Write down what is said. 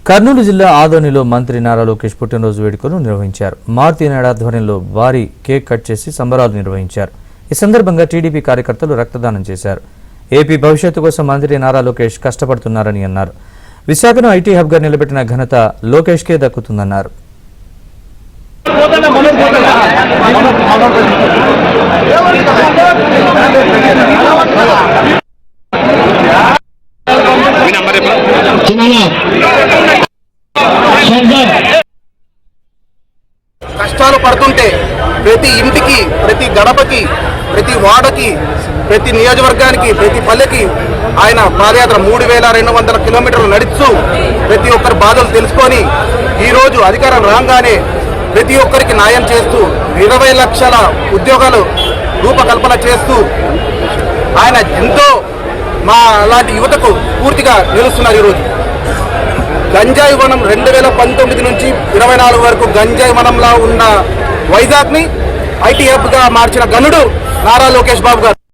కర్నూలు జిల్లా ఆదోనిలో మంత్రి నారా లోకేష్ పుట్టినరోజు వేడుకలు నిర్వహించారు. మారుతి నాయుడు ఆధ్వర్యంలో భారీ కేక్ కట్ చేసి సంబరాలు నిర్వహించారు. ఈ సందర్భంగా టీడీపీ కార్యకర్తలు రక్తదానం చేశారు. ఏపీ భవిష్యత్తు కోసం మంత్రి నారా లోకేష్ కష్టపడుతున్నారని అన్నారు. విశాఖను ఐటీ హబ్ గా నిలబెట్టిన ఘనత లోకేష్కే దక్కుతుందన్నారు. కష్టాలు పడుతుంటే ప్రతి ఇంటికి, ప్రతి గడపకి, ప్రతి వాడకి, ప్రతి నియోజకవర్గానికి, ప్రతి పల్లెకి ఆయన పాదయాత్ర 3200 కిలోమీటర్లు నడుస్తూ ప్రతి ఒక్కరి బాధలు తెలుసుకొని ఈరోజు అధికారం రాగానే ప్రతి ఒక్కరికి న్యాయం చేస్తూ 20 లక్షల ఉద్యోగాలు రూపకల్పన చేస్తూ ఆయన ఎంతో మా అలాంటి యువతకు పూర్తిగా నిలుస్తున్నారు. ఈరోజు గంజాయి వనం 2019 నుంచి 24 వరకు గంజాయి వనంలా ఉన్న వైజాగ్ని ఐటీ హబ్గా మార్చిన గనుడు నారా లోకేష్ బాబు గారు.